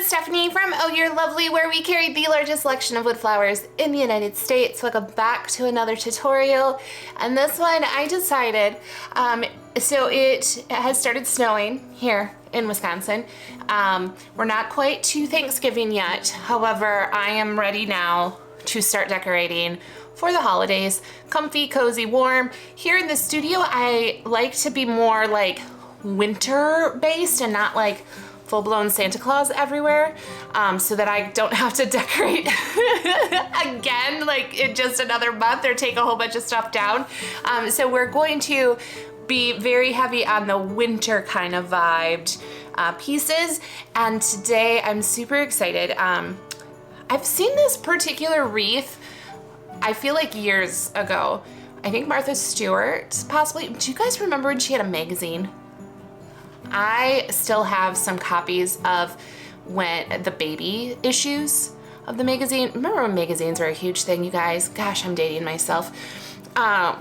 Stephanie from Oh You're Lovely, where we carry the largest selection of wood flowers in the United States. Welcome back to another tutorial. And this one I decided, so it has started snowing here in Wisconsin. We're not quite to Thanksgiving yet. However, I am ready now to start decorating for the holidays. Comfy, cozy, warm. Here in the studio, I like to be more like winter based and not like full-blown Santa Claus everywhere, so that I don't have to decorate again like in just another month or take a whole bunch of stuff down. So we're going to be very heavy on the winter kind of vibed pieces, and today I'm super excited. I've seen this particular wreath, I feel like years ago. I think Martha Stewart possibly. Do you guys remember when she had a magazine? I still have some copies of when the baby issues of the magazine. Remember when magazines were a huge thing, you guys? Gosh, I'm dating myself. But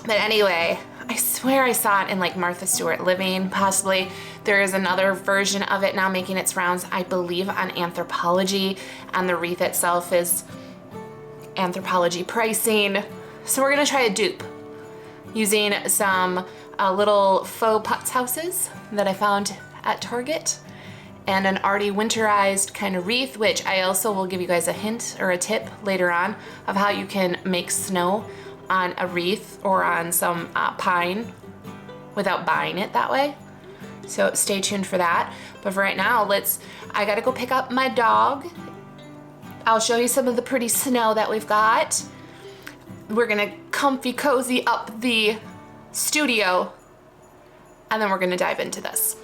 anyway, I swear I saw it in like Martha Stewart Living, possibly. There is another version of it now making its rounds, I believe, on Anthropologie, and the wreath itself is Anthropologie pricing. So we're gonna try a dupe using some little faux putz houses that I found at Target, and an already winterized kind of wreath, which I also will give you guys a hint or a tip later on of how you can make snow on a wreath or on some pine without buying it that way. So stay tuned for that. But for right now, I gotta go pick up my dog. I'll show you some of the pretty snow that we've got. We're gonna comfy cozy up the studio, and then we're gonna dive into this.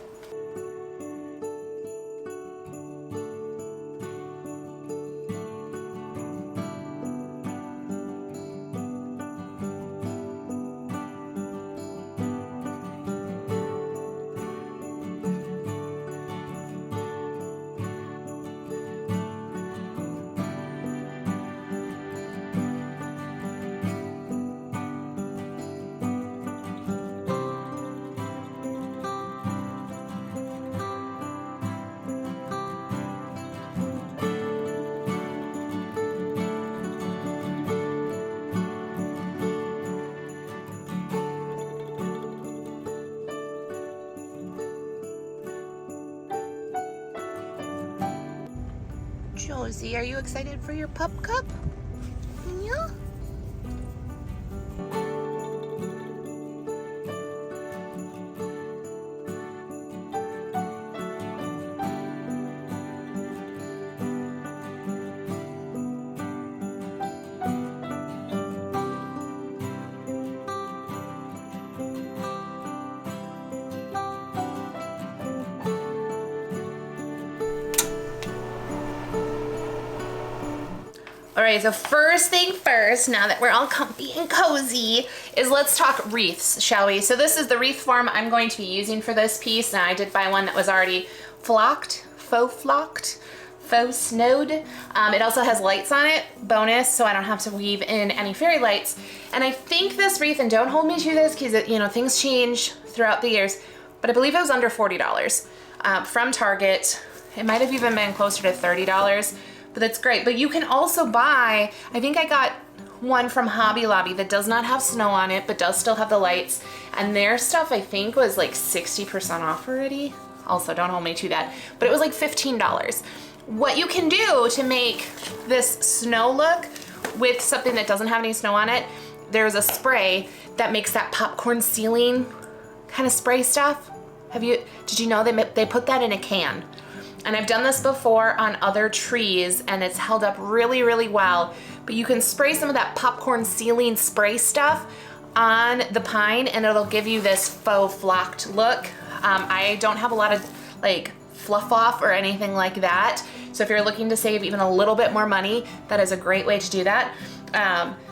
Josie, are you excited for your pup cup? Yeah? All right, so first thing first, now that we're all comfy and cozy, is let's talk wreaths, shall we? So this is the wreath form I'm going to be using for this piece. Now I did buy one that was already faux snowed. It also has lights on it, bonus, so I don't have to weave in any fairy lights. And I think this wreath, and don't hold me to this because things change throughout the years, but I believe it was under $40 from Target. It might have even been closer to $30. But that's great. But you can also buy, I think I got one from Hobby Lobby that does not have snow on it, but does still have the lights. And their stuff, I think, was like 60% off already. Also, don't hold me to that. But it was like $15. What you can do to make this snow look with something that doesn't have any snow on it, there's a spray that makes that popcorn ceiling kind of spray stuff. Did you know they put that in a can? And I've done this before on other trees and it's held up really, really well. But you can spray some of that popcorn ceiling spray stuff on the pine and it'll give you this faux flocked look. I don't have a lot of like fluff off or anything like that. So if you're looking to save even a little bit more money, that is a great way to do that.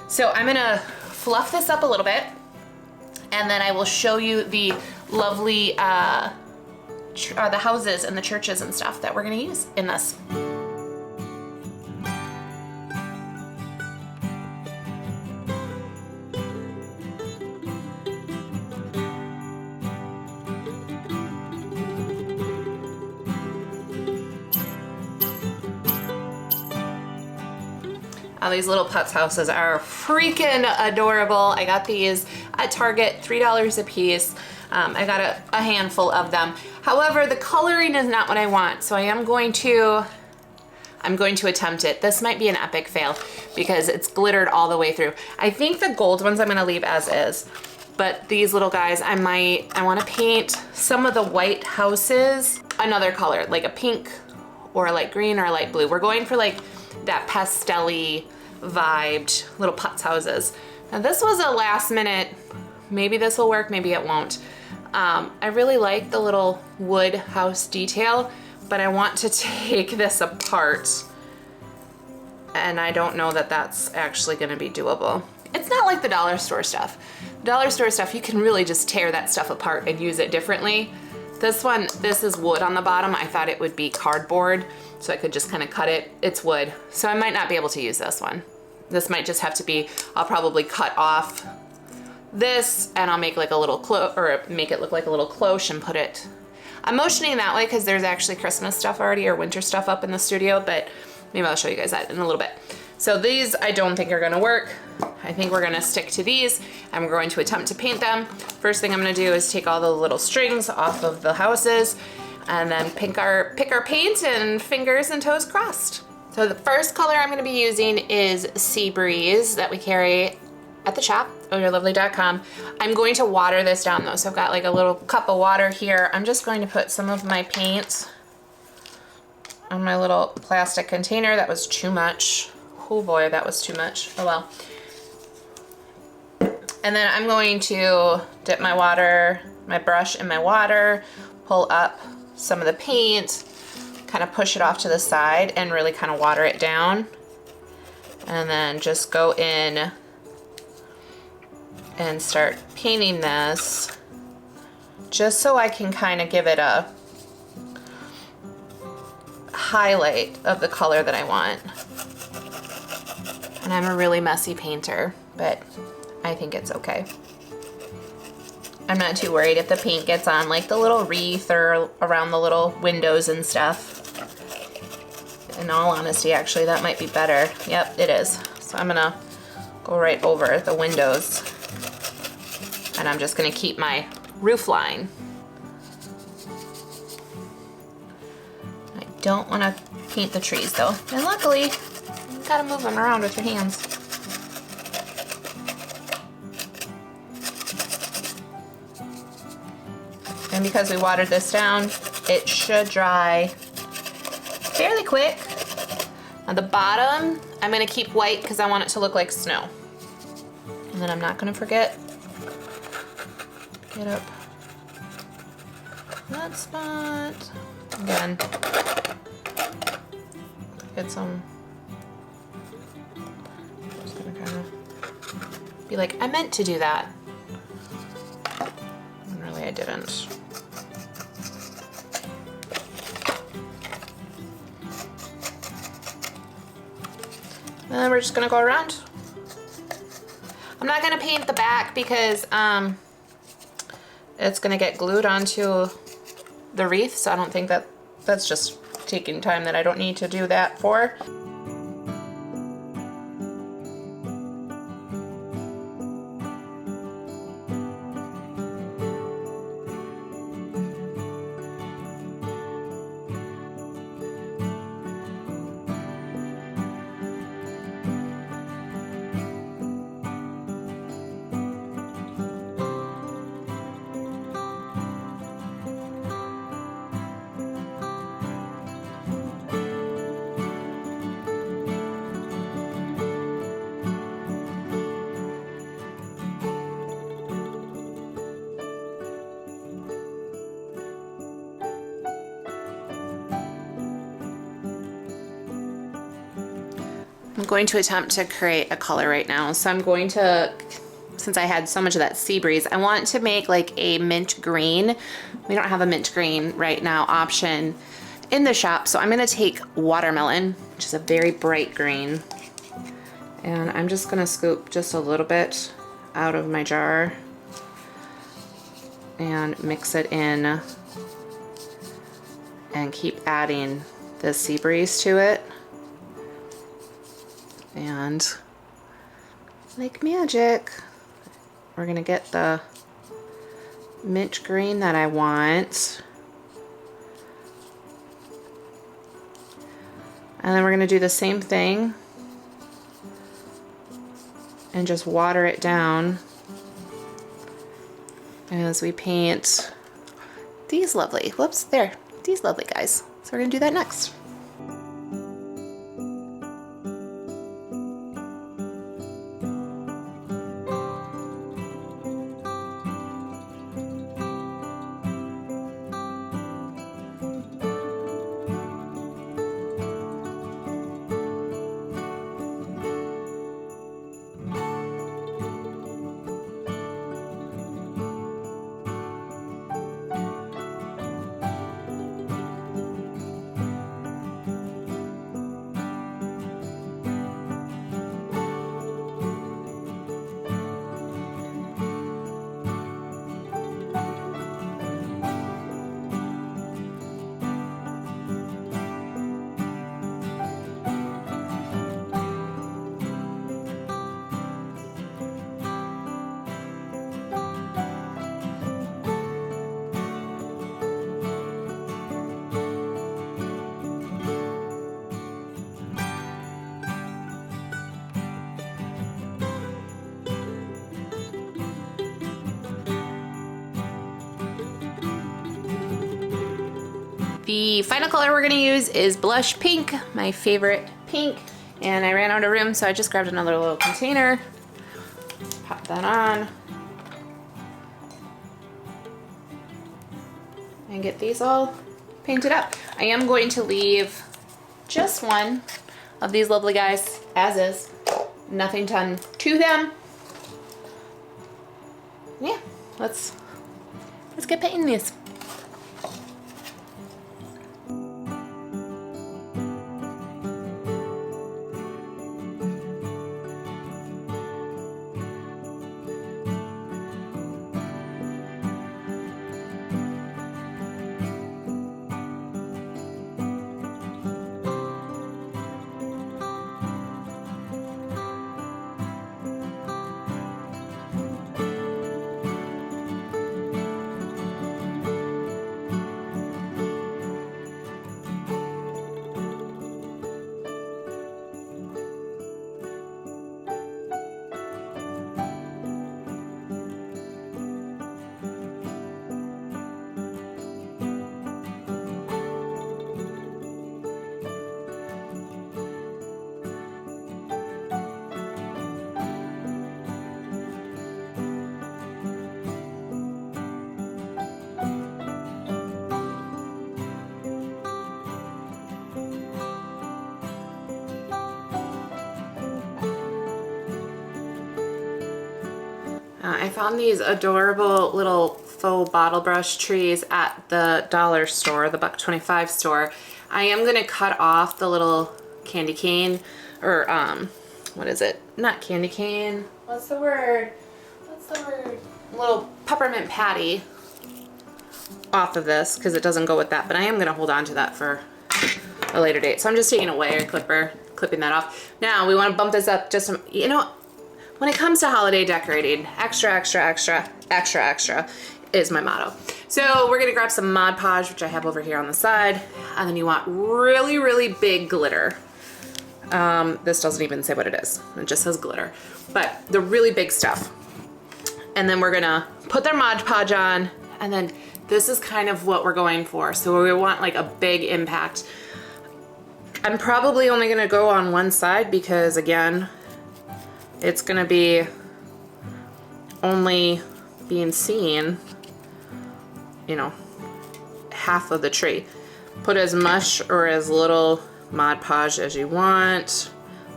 So I'm gonna fluff this up a little bit and then I will show you the lovely the houses and the churches and stuff that we're going to use in this. These little putz houses are freaking adorable. I got these at Target, $3 a piece. I got a handful of them. However, the coloring is not what I want, so I'm going to attempt it. This might be an epic fail because it's glittered all the way through. I think the gold ones I'm gonna leave as is, but these little guys, I wanna paint some of the white houses another color, like a pink or a light green or a light blue. We're going for like that pastel-y vibed little putz houses. Now this was a last minute, maybe this will work, maybe it won't. I really like the little wood house detail, but I want to take this apart, and I don't know that that's actually gonna be doable. It's not like the dollar store stuff. Dollar store stuff, you can really just tear that stuff apart and use it differently. This one, this is wood on the bottom. I thought it would be cardboard, so I could just kind of cut it. It's wood, so I might not be able to use this one. This might just have to be, I'll probably cut off this and I'll make like a little make it look like a little cloche and put it. I'm motioning that way because there's actually Christmas stuff already or winter stuff up in the studio, but maybe I'll show you guys that in a little bit. So these I don't think are gonna work. I think we're gonna stick to these and we're going to attempt to paint them. First thing I'm gonna do is take all the little strings off of the houses and then pick our paint and fingers and toes crossed. So the first color I'm gonna be using is Sea Breeze that we carry at the shop, ohyourlovely.com. I'm going to water this down though. So I've got like a little cup of water here. I'm just going to put some of my paint on my little plastic container. That was too much. Oh boy, that was too much. Oh well. And then I'm going to dip my brush in my water, pull up some of the paint, kind of push it off to the side and really kind of water it down. And then just go in and start painting this just so I can kind of give it a highlight of the color that I want. And I'm a really messy painter, but I think it's okay. I'm not too worried if the paint gets on like the little wreath or around the little windows and stuff. In all honesty, actually, that might be better. Yep, it is. So I'm gonna go right over the windows. And I'm just gonna keep my roof line. I don't wanna paint the trees though. And luckily, you gotta move them around with your hands. And because we watered this down, it should dry fairly quick. On the bottom, I'm gonna keep white because I want it to look like snow. And then I'm not gonna forget, get up that spot. Again, get some, just gonna kind of be like, I meant to do that. And really I didn't. And then we're just gonna go around. I'm not gonna paint the back because it's gonna get glued onto the wreath, so I don't think that's just taking time that I don't need to do that for. I'm going to attempt to create a color right now. So I'm going to, since I had so much of that sea breeze, I want to make like a mint green. We don't have a mint green right now option in the shop. So I'm gonna take watermelon, which is a very bright green. And I'm just gonna scoop just a little bit out of my jar and mix it in and keep adding the sea breeze to it. And like magic, we're gonna get the mint green that I want. And then we're gonna do the same thing and just water it down as we paint these lovely, whoops, there, these lovely guys. So we're gonna do that next. The final color we're gonna use is blush pink, my favorite pink. And I ran out of room, so I just grabbed another little container. Pop that on. And get these all painted up. I am going to leave just one of these lovely guys as is. Nothing done to them. Yeah, let's get painting these. I found these adorable little faux bottle brush trees at the dollar store, the $1.25 store. I am gonna cut off the little candy cane, or what is it? Not candy cane. What's the word? Little peppermint patty off of this because it doesn't go with that, but I am gonna hold on to that for a later date. So I'm just taking a wire clipper, clipping that off. Now we want to bump this up just some, you know, when it comes to holiday decorating, extra, extra, extra, extra, extra is my motto. So we're gonna grab some Mod Podge, which I have over here on the side, and then you want really, really big glitter. This doesn't even say what it is. It just says glitter, but the really big stuff. And then we're gonna put their Mod Podge on, and then this is kind of what we're going for. So we want like a big impact. I'm probably only gonna go on one side because again, it's gonna be only being seen, you know, half of the tree. Put as much or as little Mod Podge as you want.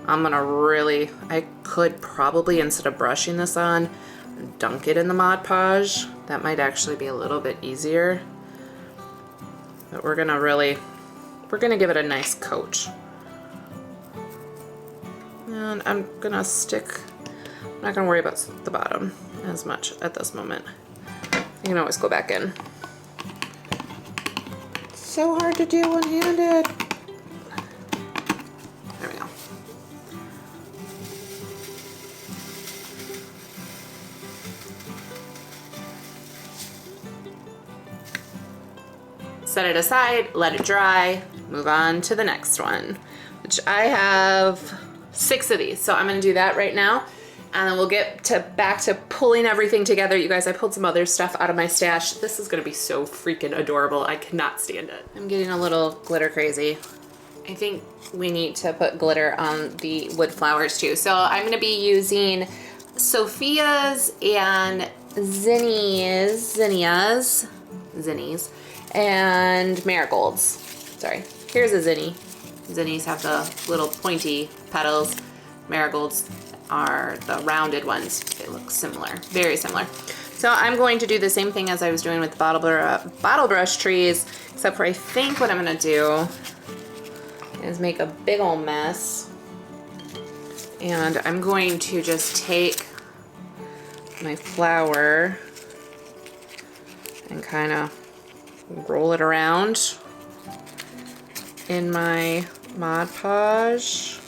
I'm gonna really, I could probably, instead of brushing this on, dunk it in the Mod Podge. That might actually be a little bit easier. But we're gonna give it a nice coat. And I'm gonna stick, I'm not gonna worry about the bottom as much at this moment. You can always go back in. It's so hard to do one-handed. There we go. set it aside, let it dry, move on to the next one, which I have 6 of these. So I'm gonna do that right now. And then we'll get back to pulling everything together. You guys, I pulled some other stuff out of my stash. This is gonna be so freaking adorable. I cannot stand it. I'm getting a little glitter crazy. I think we need to put glitter on the wood flowers too. So I'm gonna be using Sophia's and zinnies, and marigolds. Sorry, here's a zinny. Zinnies have the little pointy petals. Marigolds are the rounded ones. They look similar, very similar. So I'm going to do the same thing as I was doing with the bottle brush trees, except for I think what I'm gonna do is make a big old mess. And I'm going to just take my flower and kind of roll it around in my Mod Podge.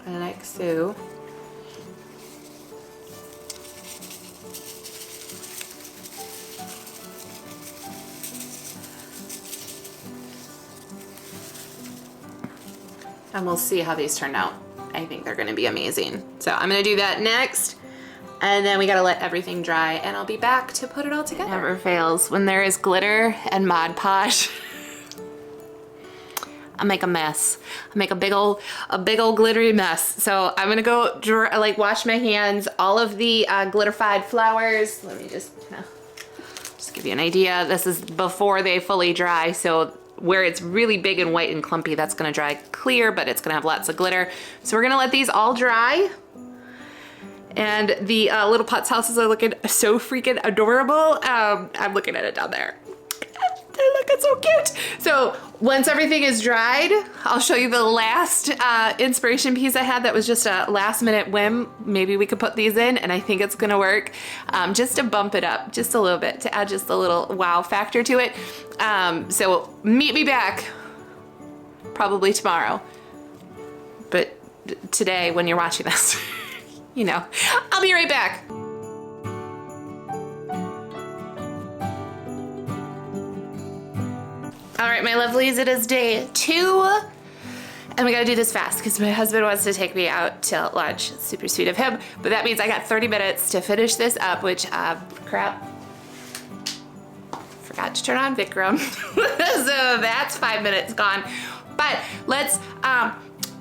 Like so. And we'll see how these turn out. I think they're gonna be amazing. So I'm gonna do that next. And then we gotta let everything dry and I'll be back to put it all together. It never fails. When there is glitter and Mod Podge, I make a mess. I make a big old glittery mess. So I'm gonna go wash my hands. All of the glitterified flowers. Let me just give you an idea. This is before they fully dry. So where it's really big and white and clumpy, that's gonna dry clear, but it's gonna have lots of glitter. So we're gonna let these all dry. And the little Putz houses are looking so freaking adorable. I'm looking at it down there. They're looking so cute. So once everything is dried, I'll show you the last inspiration piece I had that was just a last minute whim. Maybe we could put these in and I think it's gonna work just to bump it up just a little bit, to add just a little wow factor to it. So meet me back probably tomorrow. But today when you're watching this, you know, I'll be right back. All right, my lovelies, it is day 2, and we gotta do this fast because my husband wants to take me out to lunch. It's super sweet of him, but that means I got 30 minutes to finish this up, which, crap, forgot to turn on Vikram. So that's 5 minutes gone. But let's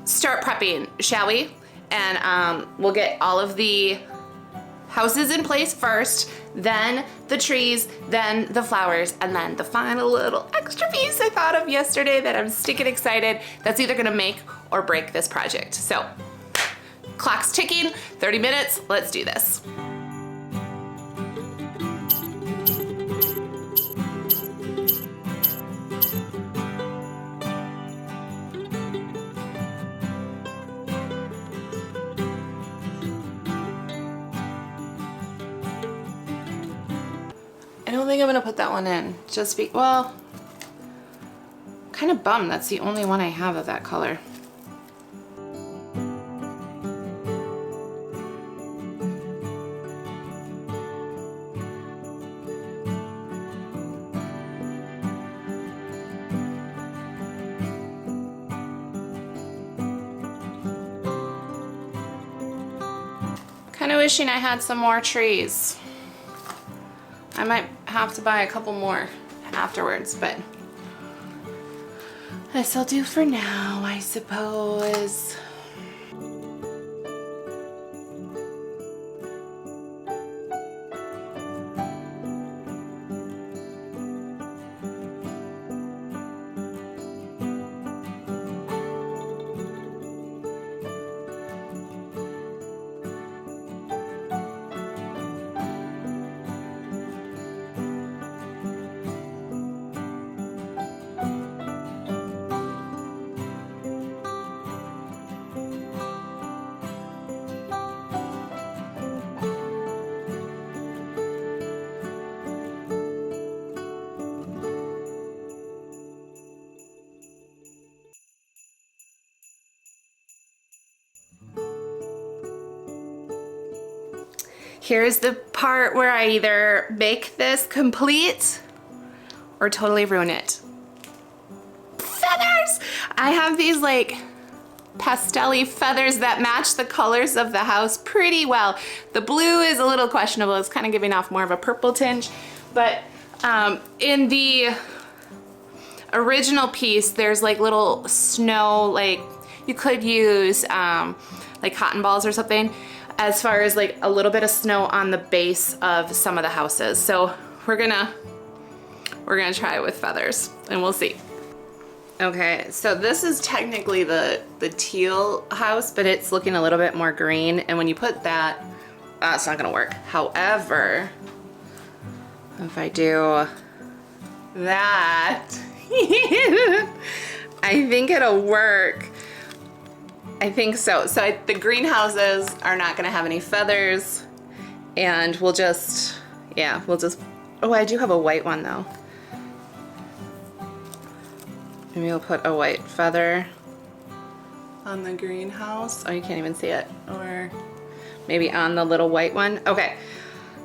start prepping, shall we? And we'll get all of the houses in place first, then the trees, then the flowers, and then the final little extra piece I thought of yesterday that I'm stinking excited. That's either gonna make or break this project. So, clock's ticking, 30 minutes, let's do this. I don't think I'm gonna put that one in. Well, kind of bummed that's the only one I have of that color. Kind of wishing I had some more trees. I might have to buy a couple more afterwards, but this'll do for now, I suppose. Here's the part where I either make this complete or totally ruin it. Feathers! I have these like pastel-y feathers that match the colors of the house pretty well. The blue is a little questionable. It's kind of giving off more of a purple tinge, but in the original piece, there's like little snow, like you could use like cotton balls or something, as far as like a little bit of snow on the base of some of the houses. So we're gonna try it with feathers and we'll see. Okay, so this is technically the teal house, but it's looking a little bit more green. And when you put that, it's not gonna work. However, if I do that, I think it'll work. I think so. So the greenhouses are not gonna have any feathers, and we'll just, oh, I do have a white one though. Maybe we'll put a white feather on the greenhouse. Oh, you can't even see it. Or maybe on the little white one. Okay.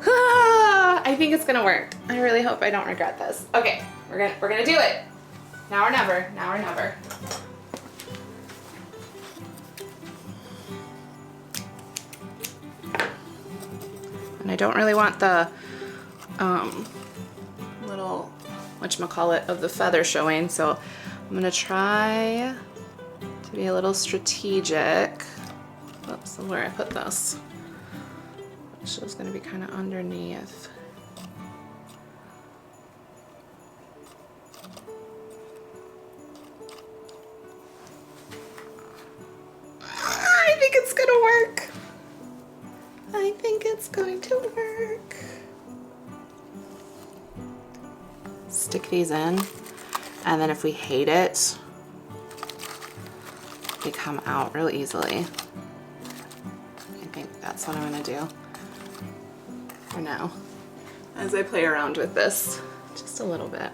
I think it's gonna work. I really hope I don't regret this. Okay, we're gonna do it. Now or never. Now or never. And I don't really want the little whatchamacallit of the feather showing, so I'm gonna try to be a little strategic. Oops, where I put this. Which is gonna be kind of underneath. I think it's gonna work. I think it's going to work. Stick these in, and then if we hate it, they come out real easily. I think that's what I'm gonna do for now, as I play around with this just a little bit.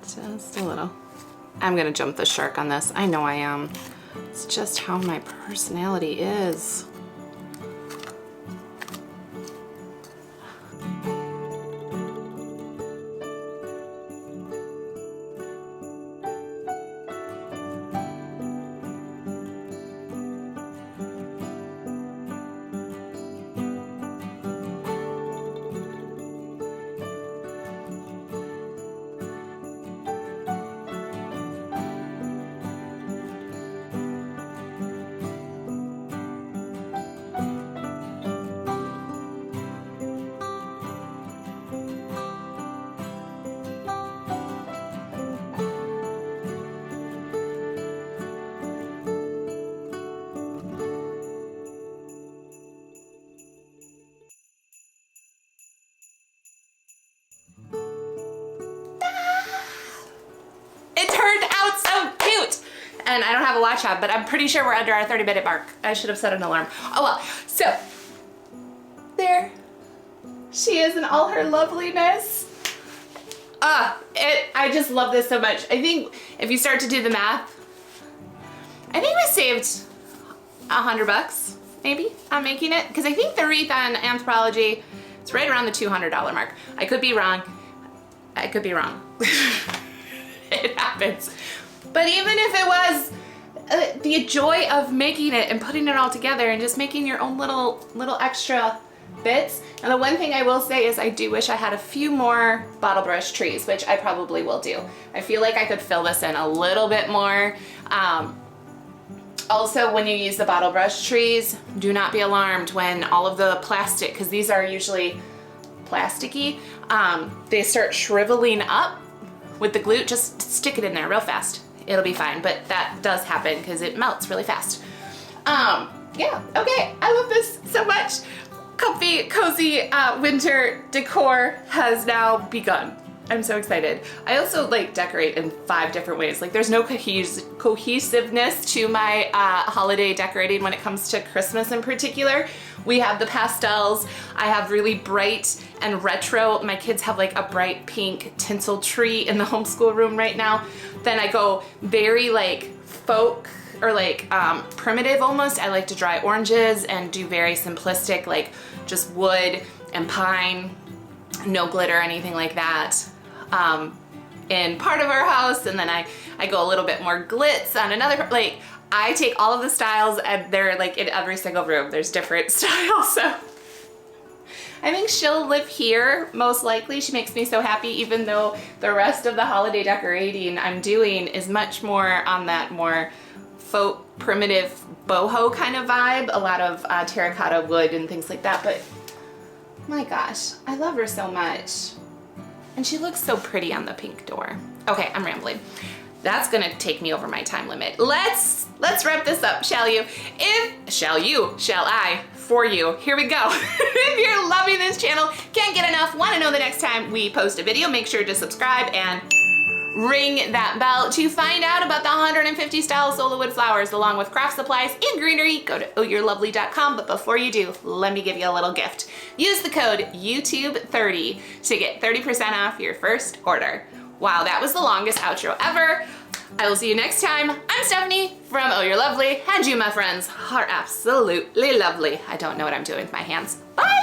Just a little. I'm gonna jump the shark on this. I know I am. It's just how my personality is. And I don't have a watch on, but I'm pretty sure we're under our 30-minute mark. I should have set an alarm. Oh well. So, there she is in all her loveliness. I just love this so much. I think if you start to do the math, I think we saved $100 maybe on making it, because I think the wreath on Anthropologie is right around the $200 mark. I could be wrong. I could be wrong. It happens. But even if it was the joy of making it and putting it all together and just making your own little extra bits. And the one thing I will say is I do wish I had a few more bottle brush trees, which I probably will do. I feel like I could fill this in a little bit more. Also, when you use the bottle brush trees, do not be alarmed when all of the plastic, because these are usually plasticky, they start shriveling up with the glue. Just stick it in there real fast. It'll be fine, but that does happen because it melts really fast. Yeah, okay, I love this so much. Comfy, cozy winter decor has now begun. I'm so excited. I also like decorate in 5 different ways. Like there's no cohesiveness to my holiday decorating when it comes to Christmas in particular. We have the pastels. I have really bright and retro. My kids have like a bright pink tinsel tree in the homeschool room right now. Then I go very like folk or like primitive almost. I like to dry oranges and do very simplistic, like just wood and pine, no glitter, anything like that. in part of our house, and then I go a little bit more glitz on another, like I take all of the styles and they're like in every single room, there's different styles. So I think she'll live here, most likely. She makes me so happy, even though the rest of the holiday decorating I'm doing is much more on that more faux primitive boho kind of vibe, a lot of terracotta wood and things like that, but my gosh, I love her so much. And she looks so pretty on the pink door. Okay, I'm rambling. That's gonna take me over my time limit. Let's wrap this up, shall you? Shall I, for you. Here we go. If you're loving this channel, can't get enough, wanna know the next time we post a video, make sure to subscribe and ring that bell to find out about the 150 style Sola wood flowers along with craft supplies and greenery. Go to ohyourlovely.com, but before you do, let me give you a little gift. Use the code YouTube30 to get 30% off your first order. Wow, that was the longest outro ever. I will see you next time. I'm Stephanie from Oh You're Lovely, and you, my friends, are absolutely lovely. I don't know what I'm doing with my hands. Bye!